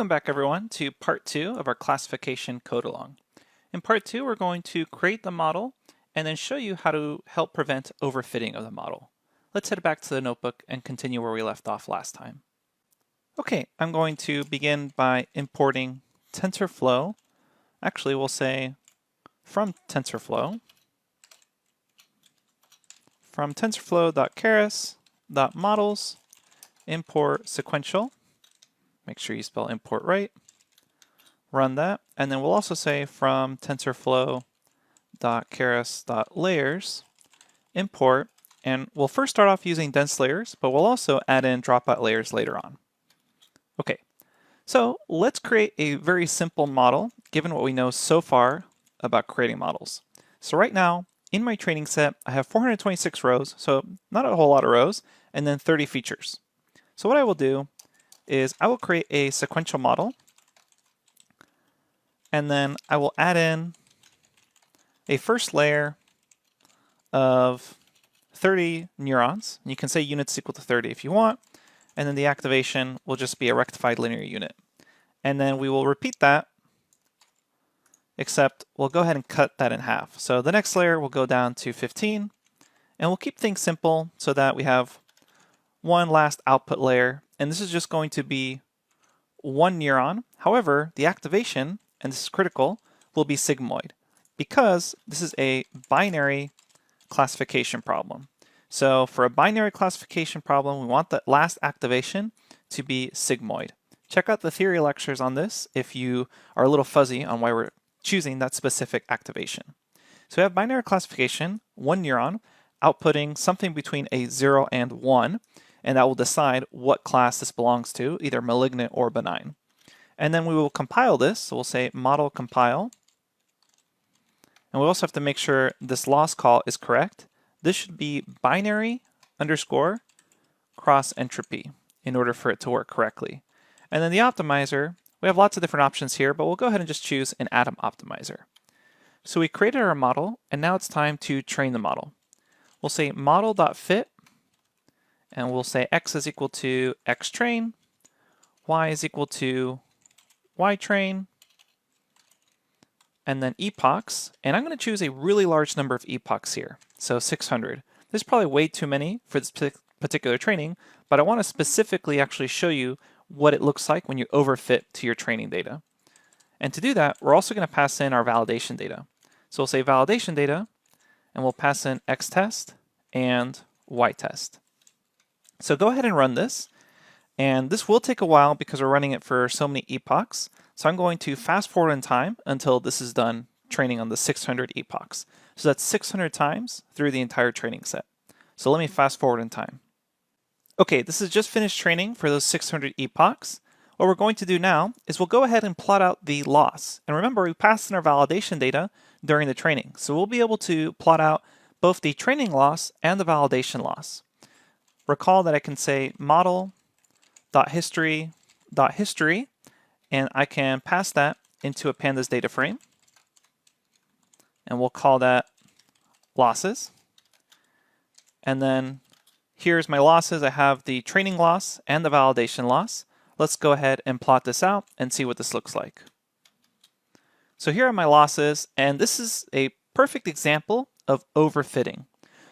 Welcome back everyone to part 2 of our classification code along. In part 2 we're going to create the model and then show you how to help prevent overfitting of the model. Let's head back to the notebook and continue where we left off last time. Okay, I'm going to begin by importing TensorFlow. Actually we'll say from TensorFlow TensorFlow.keras.models import sequential. Make sure you spell import right. Run that, and then we'll also say from TensorFlow.keras.layers import, and we'll first start off using dense layers, but we'll also add in dropout layers later on. Okay, so let's create a very simple model given what we know so far about creating models. So right now, in my training set, I have 426 rows, so not a whole lot of rows, and then 30 features. So what I will do is I will create a sequential model, and then I will add in a first layer of 30 neurons. You can say units equal to 30 if you want, and then the activation will just be a rectified linear unit. And then we will repeat that, except we'll go ahead and cut that in half. So the next layer will go down to 15, and we'll keep things simple so that we have one last output layer, and this is just going to be one neuron. However, the activation, and this is critical, will be sigmoid because this is a binary classification problem. So for a binary classification problem, we want that last activation to be sigmoid. Check out the theory lectures on this if you are a little fuzzy on why we're choosing that specific activation. So we have binary classification, one neuron, outputting something between a 0 and 1, and that will decide what class this belongs to, either malignant or benign. And then we will compile this, so we'll say model compile. And we also have to make sure this loss call is correct. This should be binary underscore cross entropy in order for it to work correctly. And then the optimizer, we have lots of different options here, but we'll go ahead and just choose an atom optimizer. So we created our model, and now it's time to train the model. We'll say model.fit, and we'll say x is equal to xtrain, y is equal to ytrain, and then epochs, and I'm going to choose a really large number of epochs here, so 600. This is probably way too many for this particular training, but I want to specifically actually show you what it looks like when you overfit to your training data. And to do that, we're also going to pass in our validation data. So we'll say validation data, and we'll pass in xtest and ytest. So go ahead and run this, and this will take a while because we're running it for so many epochs. So I'm going to fast forward in time until this is done training on the 600 epochs. So that's 600 times through the entire training set. So let me fast forward in time. Okay, this is just finished training for those 600 epochs. What we're going to do now is we'll go ahead and plot out the loss. And remember, we passed in our validation data during the training. So we'll be able to plot out both the training loss and the validation loss. Recall that I can say model.history.history, and I can pass that into a pandas data frame, and we'll call that losses. And then here's my losses. I have the training loss and the validation loss. Let's go ahead and plot this out and see what this looks like. So here are my losses, and this is a perfect example of overfitting.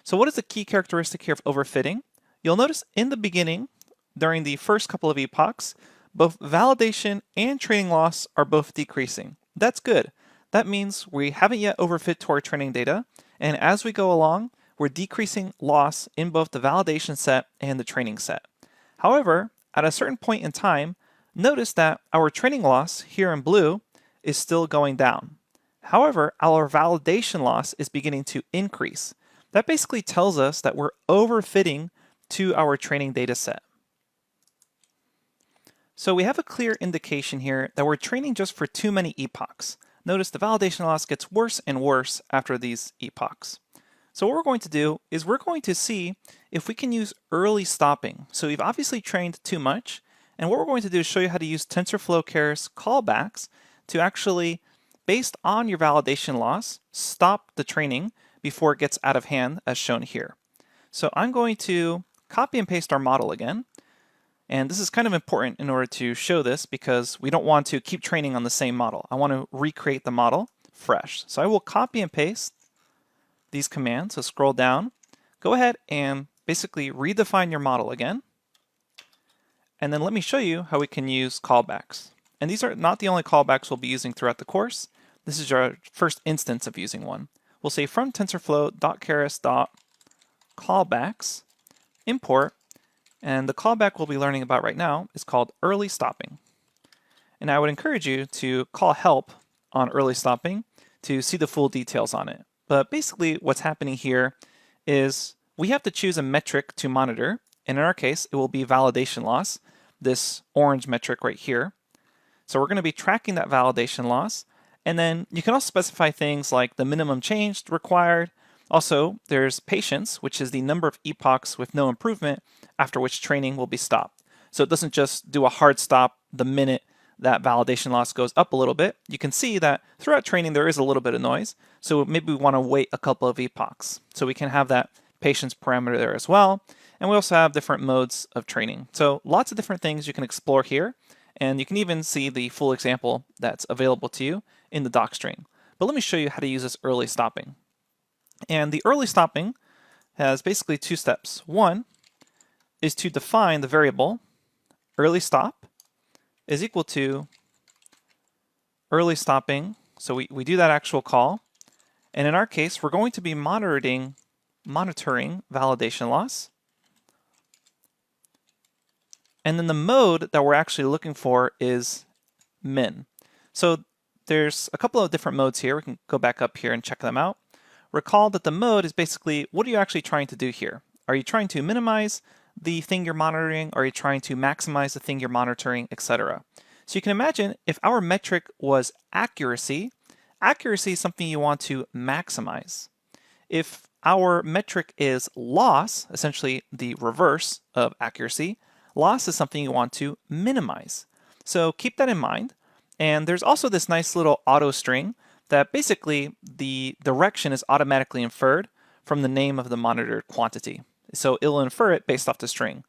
So what is the key characteristic here of overfitting? You'll notice in the beginning, during the first couple of epochs, both validation and training loss are both decreasing. That's good. That means we haven't yet overfit to our training data, and as we go along, we're decreasing loss in both the validation set and the training set. However, at a certain point in time, notice that our training loss here in blue is still going down. However, our validation loss is beginning to increase. That basically tells us that we're overfitting to our training data set. So we have a clear indication here that we're training just for too many epochs. Notice the validation loss gets worse and worse after these epochs. So what we're going to do is we're going to see if we can use early stopping. So we've obviously trained too much, and what we're going to do is show you how to use TensorFlow Keras callbacks to actually, based on your validation loss, stop the training before it gets out of hand as shown here. So I'm going to copy and paste our model again. And this is kind of important in order to show this because we don't want to keep training on the same model. I want to recreate the model fresh. So I will copy and paste these commands. So scroll down, go ahead and basically redefine your model again. And then let me show you how we can use callbacks. And these are not the only callbacks we'll be using throughout the course. This is our first instance of using one. We'll say from TensorFlow.keras.callbacks import, and the callback we'll be learning about right now is called early stopping. And I would encourage you to call help on early stopping to see the full details on it. But basically what's happening here is we have to choose a metric to monitor, and in our case it will be validation loss, this orange metric right here. So we're going to be tracking that validation loss, and then you can also specify things like the minimum change required. Also, there's patience, which is the number of epochs with no improvement after which training will be stopped. So it doesn't just do a hard stop the minute that validation loss goes up a little bit. You can see that throughout training there is a little bit of noise, so maybe we want to wait a couple of epochs. So we can have that patience parameter there as well. And we also have different modes of training. So lots of different things you can explore here, and you can even see the full example that's available to you in the docstring. But let me show you how to use this early stopping. And the early stopping has basically two steps. One is to define the variable early stop is equal to early stopping. So we do that actual call. And in our case, we're going to be monitoring validation loss. And then the mode that we're actually looking for is min. So there's a couple of different modes here. We can go back up here and check them out. Recall that the mode is basically, what are you actually trying to do here? Are you trying to minimize the thing you're monitoring? Are you trying to maximize the thing you're monitoring, etc.? So you can imagine if our metric was accuracy, accuracy is something you want to maximize. If our metric is loss, essentially the reverse of accuracy, loss is something you want to minimize. So keep that in mind. And there's also this nice little auto string that basically the direction is automatically inferred from the name of the monitored quantity. So it'll infer it based off the string.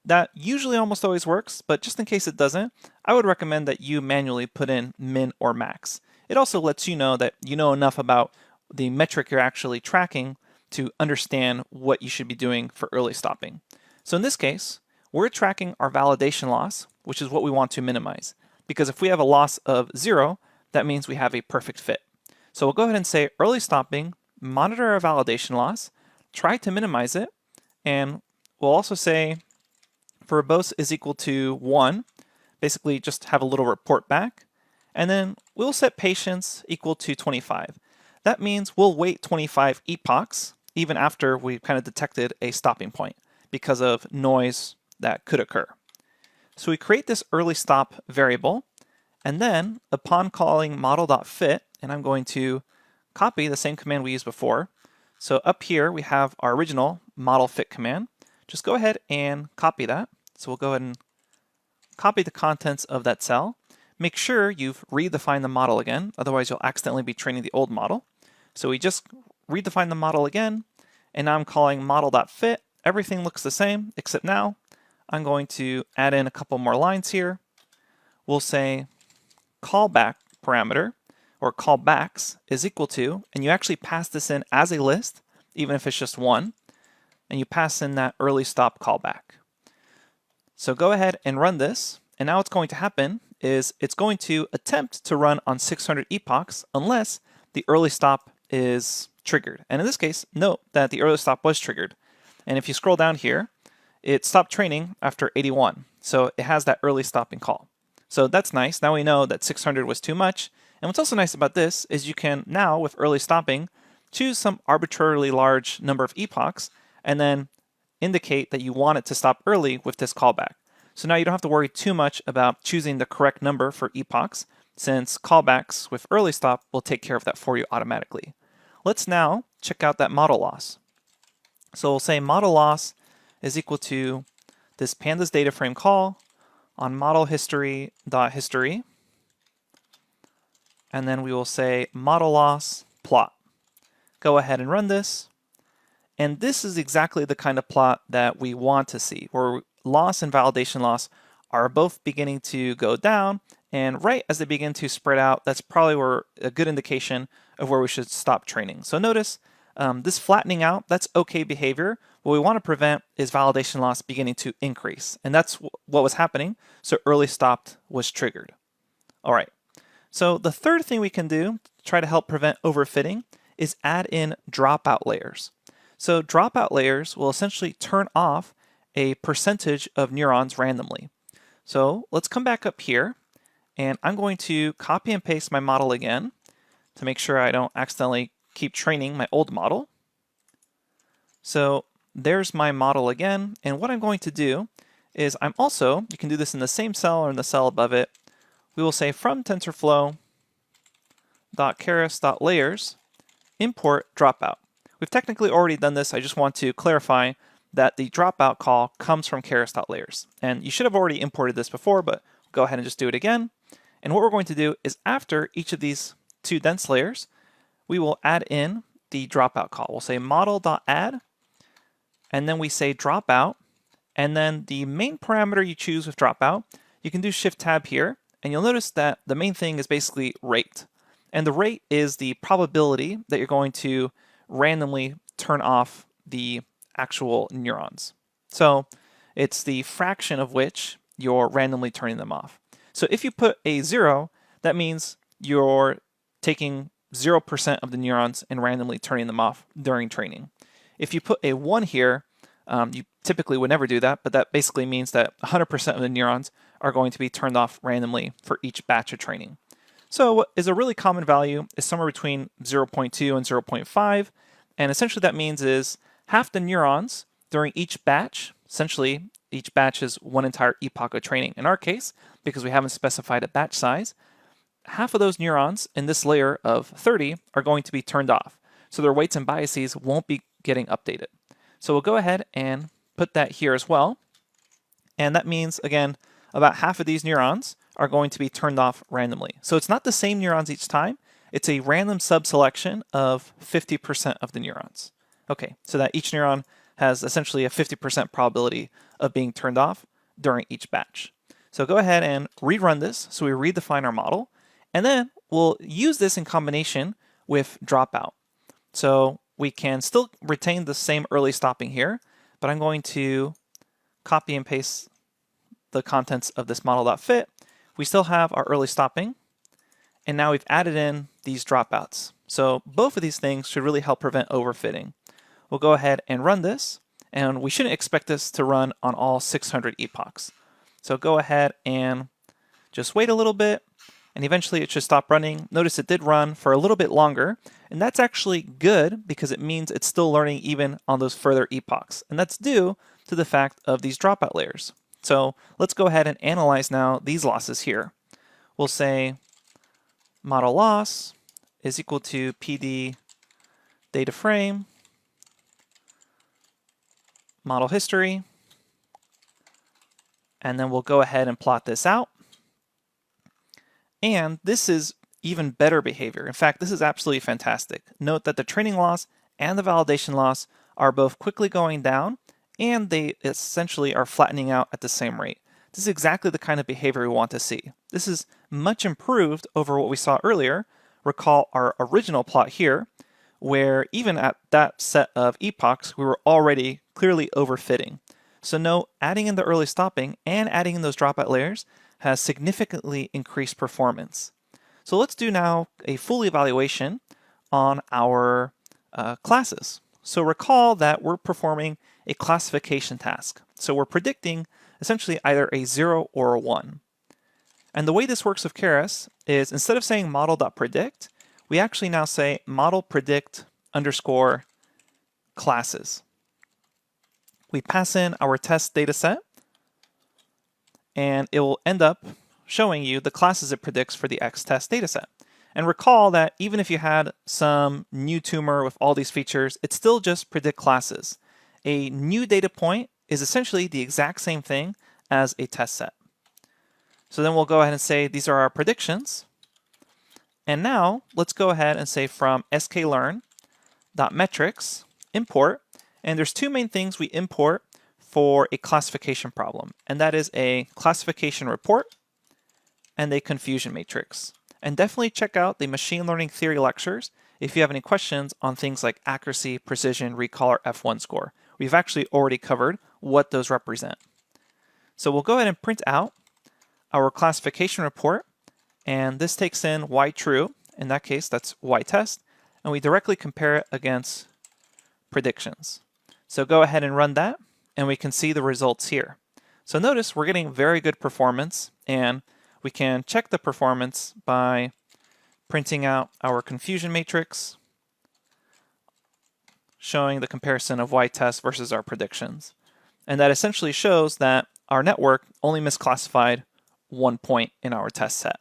That usually almost always works, but just in case it doesn't, I would recommend that you manually put in min or max. It also lets you know that you know enough about the metric you're actually tracking to understand what you should be doing for early stopping. So in this case, we're tracking our validation loss, which is what we want to minimize. Because if we have a loss of 0, that means we have a perfect fit. So we'll go ahead and say early stopping, monitor our validation loss, try to minimize it, and we'll also say verbose is equal to 1, basically just have a little report back, and then we'll set patience equal to 25. That means we'll wait 25 epochs even after we've kind of detected a stopping point because of noise that could occur. So we create this early stop variable, and then upon calling model.fit, and I'm going to copy the same command we used before. So up here we have our original model fit command. Just go ahead and copy that. So we'll go ahead and copy the contents of that cell. Make sure you've redefined the model again, otherwise you'll accidentally be training the old model. So we just redefined the model again, and now I'm calling model.fit. Everything looks the same, except now I'm going to add in a couple more lines here. We'll say callback parameter, or callbacks, is equal to, and you actually pass this in as a list, even if it's just one, and you pass in that early stop callback. So go ahead and run this, and now what's going to happen is it's going to attempt to run on 600 epochs unless the early stop is triggered. And in this case, note that the early stop was triggered. And if you scroll down here, it stopped training after 81. So it has that early stopping call. So that's nice. Now we know that 600 was too much. And what's also nice about this is you can now, with early stopping, choose some arbitrarily large number of epochs and then indicate that you want it to stop early with this callback. So now you don't have to worry too much about choosing the correct number for epochs, since callbacks with early stop will take care of that for you automatically. Let's now check out that model loss. So we'll say model loss is equal to this pandas data frame call on model history.history, and then we will say model loss plot. Go ahead and run this. And this is exactly the kind of plot that we want to see, where loss and validation loss are both beginning to go down, and right as they begin to spread out, that's probably where a good indication of where we should stop training. So notice this flattening out, that's okay behavior. What we want to prevent is validation loss beginning to increase, and that's what was happening, so early stop was triggered. All right, so the third thing we can do to try to help prevent overfitting is add in dropout layers. So dropout layers will essentially turn off a percentage of neurons randomly. So let's come back up here, and I'm going to copy and paste my model again to make sure I don't accidentally keep training my old model. So there's my model again, and what I'm going to do is you can do this in the same cell or in the cell above it, we will say from TensorFlow.keras.layers import dropout. We've technically already done this, I just want to clarify that the dropout call comes from keras.layers. And you should have already imported this before, but go ahead and just do it again. And what we're going to do is after each of these two dense layers, we will add in the dropout call. We'll say model.add, and then we say dropout, and then the main parameter you choose with dropout, you can do Shift Tab here, and you'll notice that the main thing is basically rate. And the rate is the probability that you're going to randomly turn off the actual neurons. So it's the fraction of which you're randomly turning them off. So if you put a 0, that means you're taking 0% of the neurons and randomly turning them off during training. If you put a 1 here, you typically would never do that, but that basically means that 100% of the neurons are going to be turned off randomly for each batch of training. So what is a really common value is somewhere between 0.2 and 0.5, and essentially that means is half the neurons during each batch, essentially each batch is one entire epoch of training. In our case, because we haven't specified a batch size, half of those neurons in this layer of 30 are going to be turned off. So their weights and biases won't be getting updated. So we'll go ahead and put that here as well. And that means, again, about half of these neurons are going to be turned off randomly. So it's not the same neurons each time. It's a random subselection of 50% of the neurons. Okay, so that each neuron has essentially a 50% probability of being turned off during each batch. So go ahead and rerun this so we redefine our model, and then we'll use this in combination with dropout. So we can still retain the same early stopping here, but I'm going to copy and paste the contents of this model.fit. We still have our early stopping, and now we've added in these dropouts. So both of these things should really help prevent overfitting. We'll go ahead and run this, and we shouldn't expect this to run on all 600 epochs. So go ahead and just wait a little bit, and eventually it should stop running. Notice it did run for a little bit longer, and that's actually good because it means it's still learning even on those further epochs. And that's due to the fact of these dropout layers. So let's go ahead and analyze now these losses here. We'll say model loss is equal to PD data frame, model history, and then we'll go ahead and plot this out. And this is even better behavior. In fact, this is absolutely fantastic. Note that the training loss and the validation loss are both quickly going down, and they essentially are flattening out at the same rate. This is exactly the kind of behavior we want to see. This is much improved over what we saw earlier. Recall our original plot here, where even at that set of epochs, we were already clearly overfitting. So note, adding in the early stopping and adding in those dropout layers has significantly increased performance. So let's do now a full evaluation on our classes. So recall that we're performing a classification task. So we're predicting essentially either a 0 or a 1. And the way this works with Keras is instead of saying model.predict, we actually now say model predict underscore classes. We pass in our test data set, and it will end up showing you the classes it predicts for the X test dataset. And recall that even if you had some new tumor with all these features, it still just predict classes. A new data point is essentially the exact same thing as a test set. So then we'll go ahead and say these are our predictions. And now let's go ahead and say from sklearn.metrics import, and there's two main things we import for a classification problem, and that is a classification report and a confusion matrix. And definitely check out the machine learning theory lectures if you have any questions on things like accuracy, precision, recall, or F1 score. We've actually already covered what those represent. So we'll go ahead and print out our classification report, and this takes in y true. In that case, that's y test, and we directly compare it against predictions. So go ahead and run that, and we can see the results here. So notice we're getting very good performance, and we can check the performance by printing out our confusion matrix, showing the comparison of y test versus our predictions. And that essentially shows that our network only misclassified 1 point in our test set.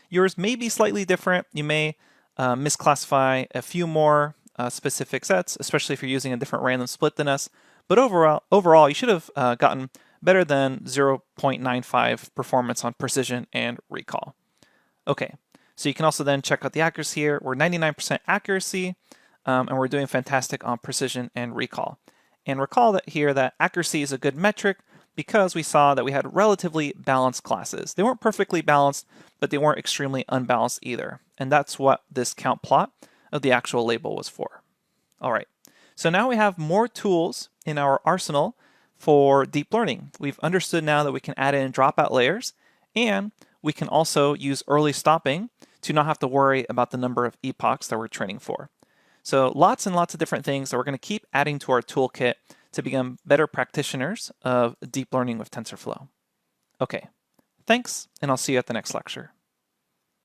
Yours may be slightly different. You may misclassify a few more specific sets, especially if you're using a different random split than us. But overall, you should have gotten better than 0.95 performance on precision and recall. Okay, so you can also then check out the accuracy here. We're 99% accuracy, and we're doing fantastic on precision and recall. And recall that here that accuracy is a good metric because we saw that we had relatively balanced classes. They weren't perfectly balanced, but they weren't extremely unbalanced either. And that's what this count plot of the actual label was for. All right, so now we have more tools in our arsenal for deep learning. We've understood now that we can add in dropout layers, and we can also use early stopping to not have to worry about the number of epochs that we're training for. So lots and lots of different things that we're going to keep adding to our toolkit to become better practitioners of deep learning with TensorFlow. Okay, thanks, and I'll see you at the next lecture.